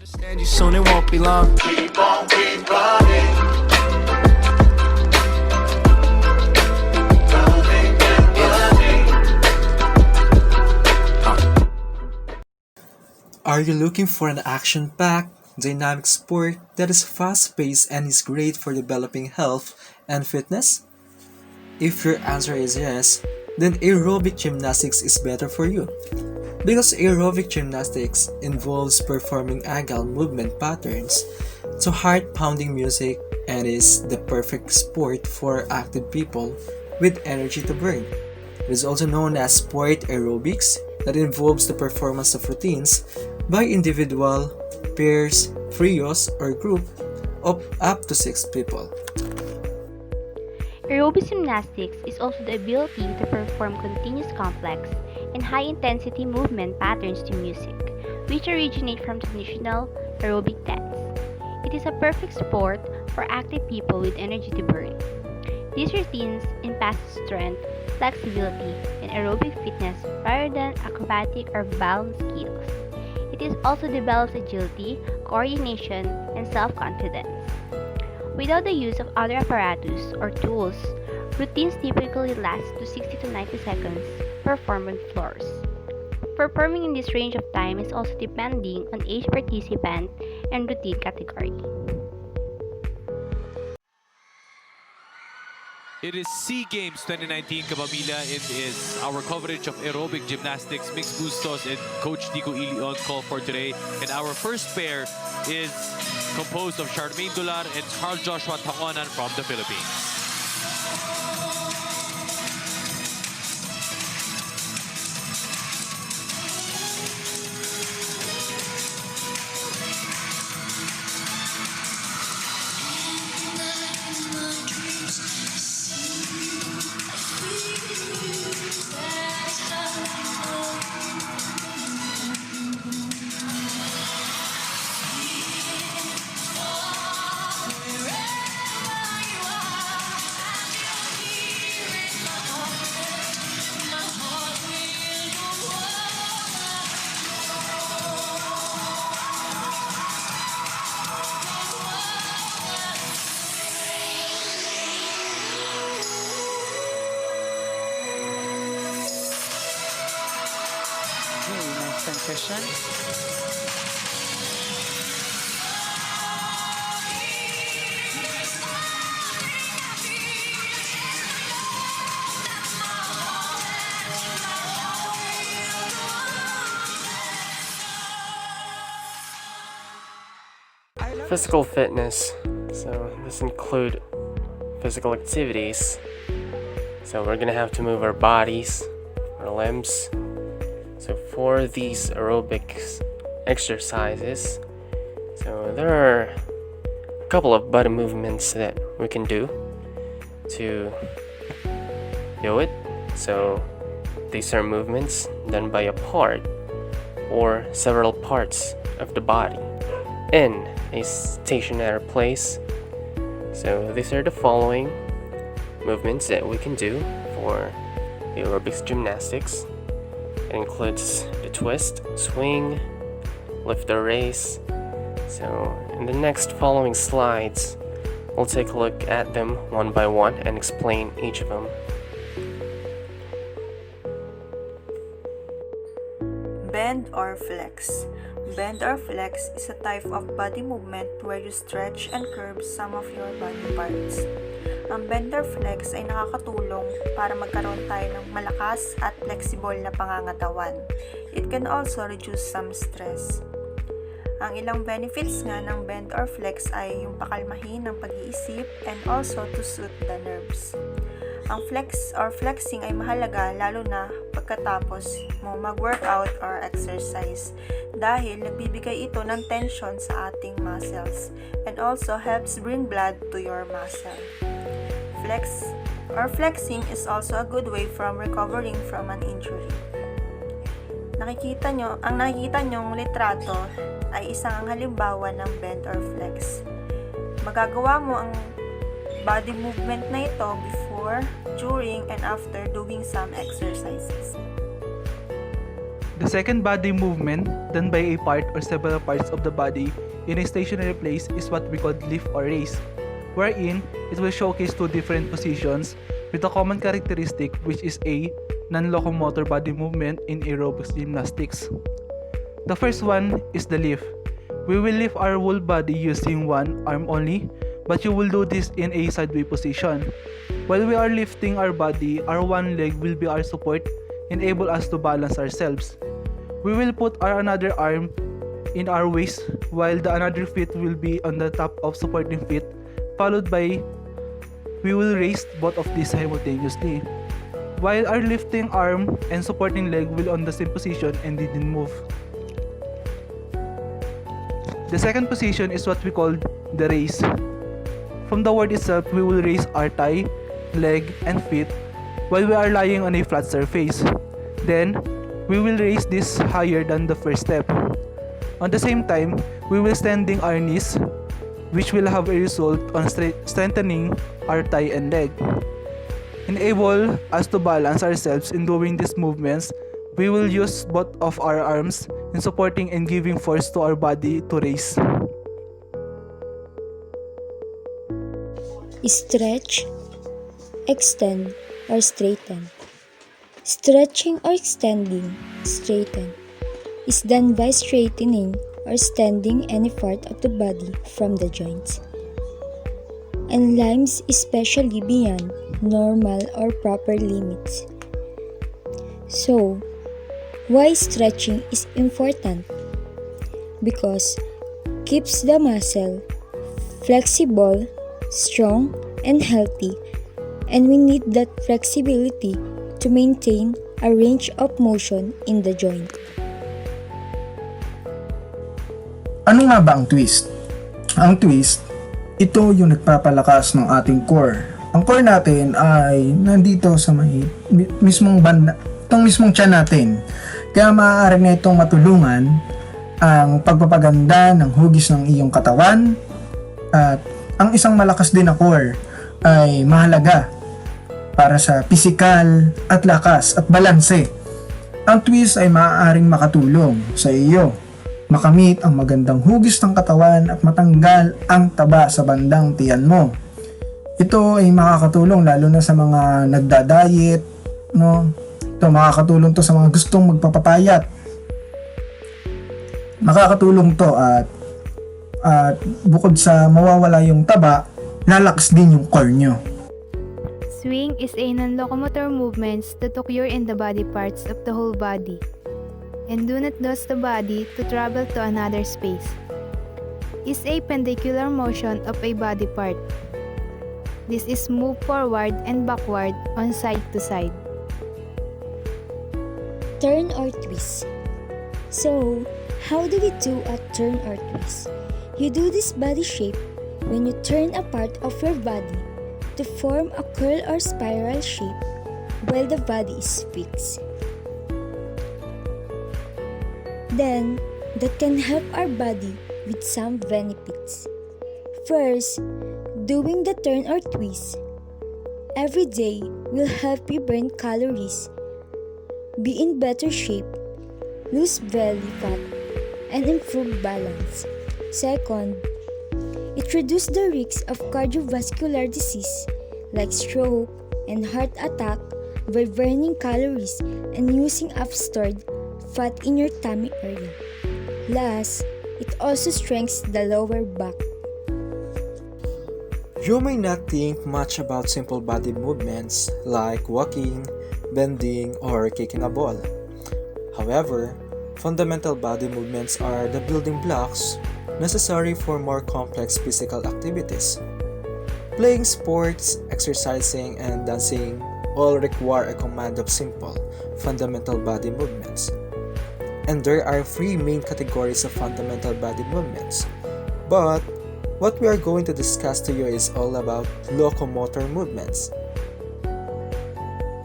Understand you soon, it won't be long. Keep on, keep running. Running and running. Are you looking for an action-packed, dynamic sport that is fast-paced and is great for developing health and fitness? If your answer is yes, then aerobic gymnastics is better for you. Because aerobic gymnastics involves performing agile movement patterns to heart-pounding music and is the perfect sport for active people with energy to burn. It is also known as sport aerobics that involves the performance of routines by individual, pairs, trios, or group of up to 6 people. Aerobic gymnastics is also the ability to perform continuous complex and high-intensity movement patterns to music, which originate from traditional aerobic dance. It is a perfect sport for active people with energy to burn. These routines impact strength, flexibility, and aerobic fitness rather than acrobatic or balance skills. It is also develops agility, coordination, and self-confidence. Without the use of other apparatus or tools, routines typically last to 60 to 90 seconds performed on floors. Performing in this range of time is also depending on each participant and routine category. It is SEA Games 2019 Kabamila. It is our coverage of aerobic gymnastics. Mix Bustos and Coach Nico Ili on call for today. And our first pair is composed of Charmaine Dular and Carl Joshua Tangonan from the Philippines. Transition. Physical fitness. So this include physical activities. So we're gonna have to move our bodies, our limbs. So for these aerobics exercises, so there are a couple of body movements that we can do to do it. So these are movements done by a part or several parts of the body in a stationary place. So these are the following movements that we can do for the aerobics gymnastics. It includes the twist, swing, lift or raise. So in the next following slides, we'll take a look at them one by one and explain each of them. Bend or flex. Bend or flex is a type of body movement where you stretch and curve some of your body parts. Ang bend or flex ay nakakatulong para magkaroon tayo ng malakas at flexible na pangangatawan. It can also reduce some stress. Ang ilang benefits nga ng bend or flex ay yung pakalmahin ng pag-iisip and also to soothe the nerves. Ang flex or flexing ay mahalaga lalo na pagkatapos mo mag-workout or exercise dahil nagbibigay ito ng tension sa ating muscles and also helps bring blood to your muscle. Flex or flexing is also a good way from recovering from an injury. Ang nakikita nyong litrato ay isang halimbawa ng bend or flex. Magagawa mo ang body movement na ito before, during, and after doing some exercises. The second body movement done by a part or several parts of the body in a stationary place is what we call lift or raise, wherein it will showcase two different positions with a common characteristic, which is a non-locomotor body movement in aerobic gymnastics. The first one is the lift. We will lift our whole body using one arm only, but you will do this in a sideway position. While we are lifting our body, our one leg will be our support, enable us to balance ourselves. We will put our another arm in our waist, while the another foot will be on the top of supporting feet, followed by we will raise both of these simultaneously. While our lifting arm and supporting leg will on the same position and didn't move. The second position is what we call the raise. From the word itself, we will raise our thigh, leg, and feet while we are lying on a flat surface. Then, we will raise this higher than the first step. On the same time, we will standing our knees, which will have a result on strengthening our thigh and leg. Enable us to balance ourselves in doing these movements. We will use both of our arms in supporting and giving force to our body to raise. Stretch, extend, or straighten. Stretching or extending, straighten, is done by straightening or extending any part of the body from the joints and limbs, especially beyond normal or proper limits. So, why stretching is important? Because keeps the muscle flexible, strong, and healthy, and we need that flexibility to maintain a range of motion in the joint. Ano nga ba ang twist? Ang twist, ito yung nagpapalakas ng ating core. Ang core natin ay nandito sa mismong banda, itong mismong tiyan natin. Kaya maaari na itong matulungan ang pagpapaganda ng hugis ng iyong katawan, at ang isang malakas din na core ay mahalaga para sa pisikal at lakas at balanse. Ang twist ay maaaring makatulong sa iyo makamit ang magandang hugis ng katawan at matanggal ang taba sa bandang tiyan mo. Ito ay makakatulong lalo na sa mga nagda-diet, no? Ito makakatulong to sa mga gustong magpapapayat. Makakatulong to at bukod sa mawawala yung taba, lalakas din yung core nyo. Swing is a non-locomotor movements that occur in the body parts of the whole body and do not cause the body to travel to another space. Is a pendicular motion of a body part. This is move forward and backward on side to side. Turn or twist. So, how do we do a turn or twist? You do this body shape when you turn a part of your body to form a curl or spiral shape while the body is fixed. Then, that can help our body with some benefits. First, doing the turn or twist every day will help you burn calories, be in better shape, lose belly fat, and improve balance. Second, it reduces the risk of cardiovascular disease like stroke and heart attack by burning calories and using up stored fat in your tummy area. Last, it also strengthens the lower back. You may not think much about simple body movements like walking, bending, or kicking a ball. However, fundamental body movements are the building blocks necessary for more complex physical activities. Playing sports, exercising, and dancing all require a command of simple, fundamental body movements. And there are three main categories of fundamental body movements. But what we are going to discuss to you is all about locomotor movements.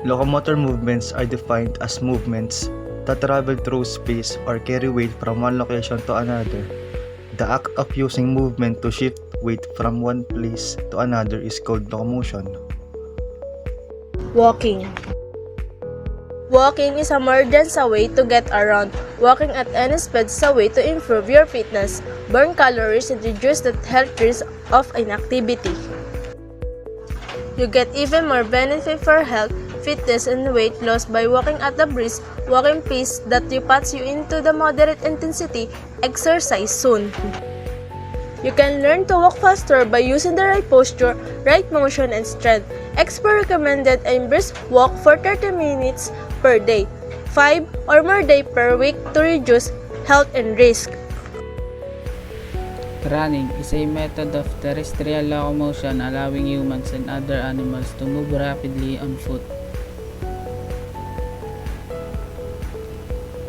Locomotor movements are defined as movements that travel through space or carry weight from one location to another. The act of using movement to shift weight from one place to another is called locomotion. Walking. Walking is a more dense way to get around. Walking at any speed is a way to improve your fitness, burn calories, and reduce the health risk of inactivity. You get even more benefit for health, fitness, and weight loss by walking at a brisk walking pace that puts you into the moderate intensity exercise zone. You can learn to walk faster by using the right posture, right motion, and strength. Expert recommended a brisk walk for 30 minutes per day, 5 or more days per week to reduce health and risk. Running is a method of terrestrial locomotion allowing humans and other animals to move rapidly on foot.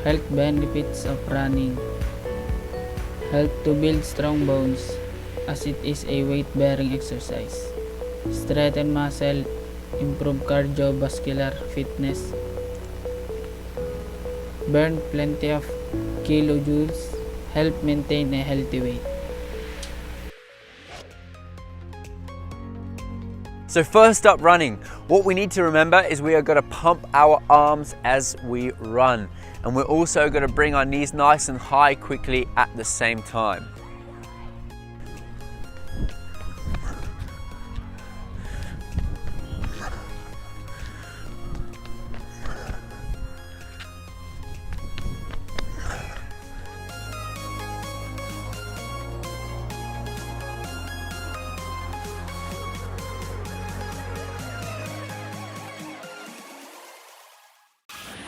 Health benefits of running: help to build strong bones as it is a weight-bearing exercise, strengthen muscle, improve cardiovascular fitness, burn plenty of kilojoules, help maintain a healthy weight. So first up, running. What we need to remember is we are going to pump our arms as we run. And we're also going to bring our knees nice and high quickly at the same time.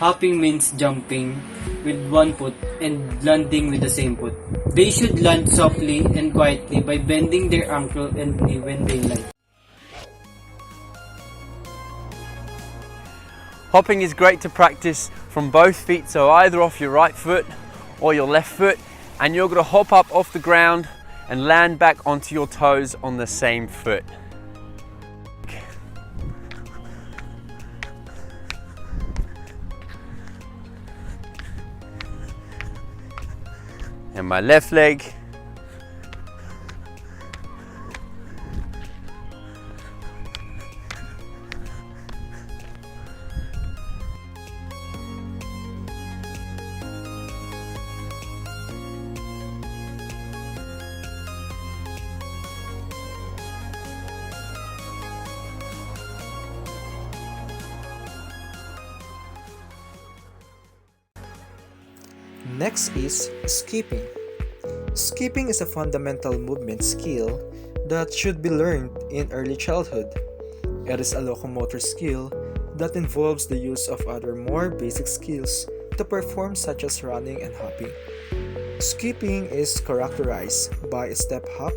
Hopping means jumping with one foot and landing with the same foot. They should land softly and quietly by bending their ankle and knee when they land. Hopping is great to practice from both feet, so either off your right foot or your left foot, and you're going to hop up off the ground and land back onto your toes on the same foot. And my left leg. Next is skipping. Skipping is a fundamental movement skill that should be learned in early childhood. It is a locomotor skill that involves the use of other more basic skills to perform, such as running and hopping. Skipping is characterized by a step hop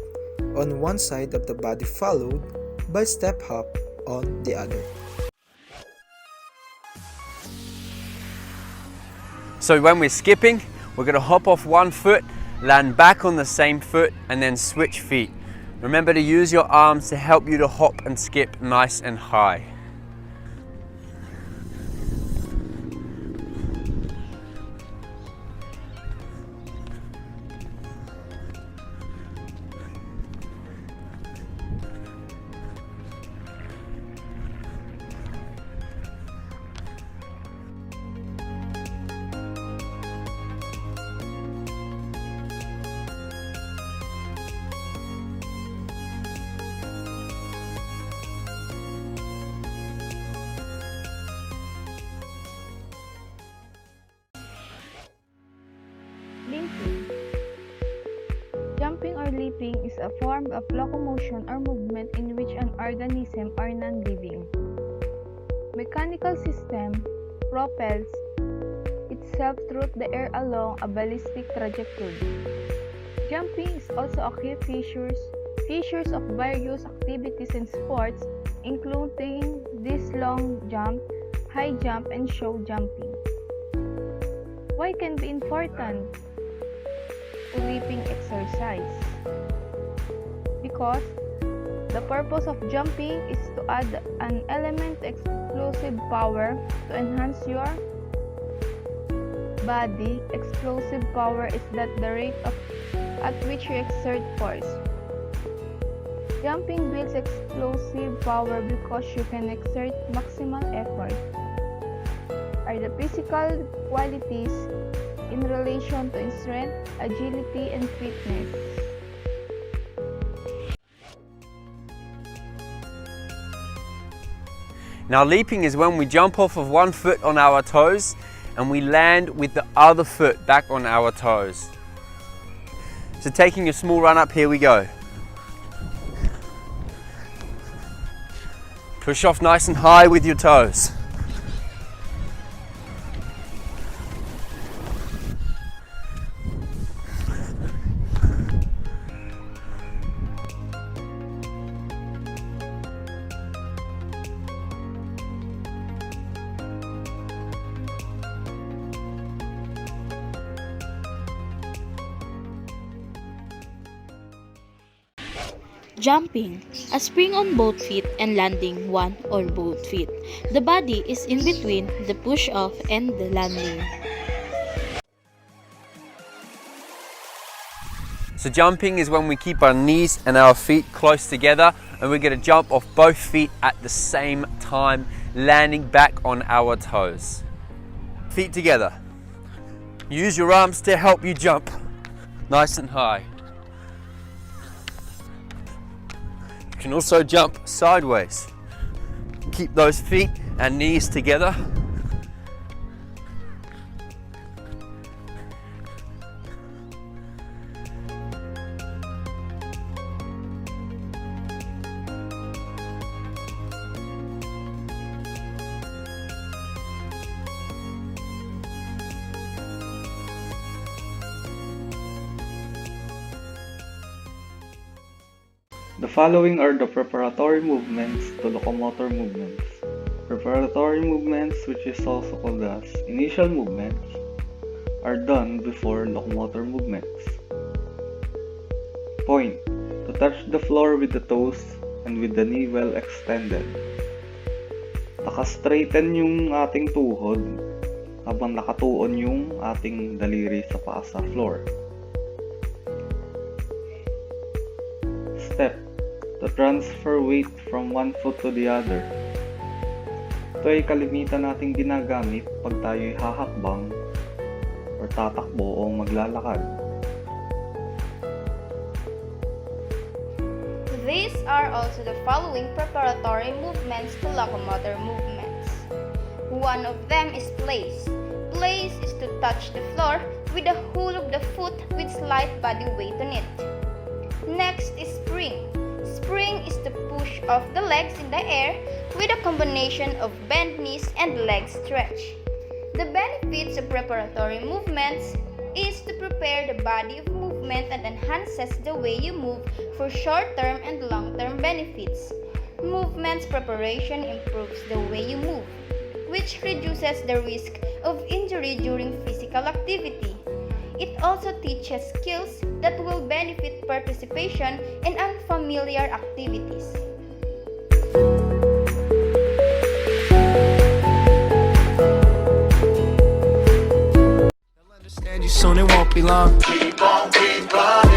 on one side of the body followed by step hop on the other. So when we're skipping, we're going to hop off one foot, land back on the same foot, and then switch feet. Remember to use your arms to help you to hop and skip nice and high. Leaping. Jumping or leaping is a form of locomotion or movement in which an organism or non-living mechanical system propels itself through the air along a ballistic trajectory. Jumping is also a key features of various activities and sports, including this long jump, high jump, and show jumping. Why can be important to leaping exercise? Because the purpose of jumping is to add an element to explosive power to enhance your body. Explosive power is that the rate at which you exert force. Jumping builds explosive power because you can exert maximal effort. are the physical qualities in relation to strength, agility, and fitness. Now leaping is when we jump off of one foot on our toes and we land with the other foot back on our toes. So taking a small run up, here we go. Push off nice and high with your toes. Jumping, a spring on both feet and landing one or both feet. The body is in between the push-off and the landing. So jumping is when we keep our knees and our feet close together and we're going to jump off both feet at the same time, landing back on our toes. Feet together. Use your arms to help you jump nice and high. You can also jump sideways. Keep those feet and knees together. The following are the preparatory movements to locomotor movements. Preparatory movements, which is also called as initial movements, are done before locomotor movements. Point: to touch the floor with the toes and with the knee well extended. Naka-straighten yung ating tuhod habang nakatuon yung ating daliri sa paa sa floor. Step: to transfer weight from one foot to the other. Ito ay kalimitan nating ginagamit pag tayo'y hahakbang or tatakbo o maglalakad. These are also the following preparatory movements to locomotor movements. One of them is place. Place is to touch the floor with the whole of the foot with slight body weight on it. Next is spring. Spring is to push off the legs in the air with a combination of bent knees and leg stretch. The benefits of preparatory movements is to prepare the body of movement and enhances the way you move for short-term and long-term benefits. Movements preparation improves the way you move, which reduces the risk of injury during physical activity. It also teaches skills that will benefit participation in unfamiliar activities. Understand you soon, it won't be long. Keep on, keep on.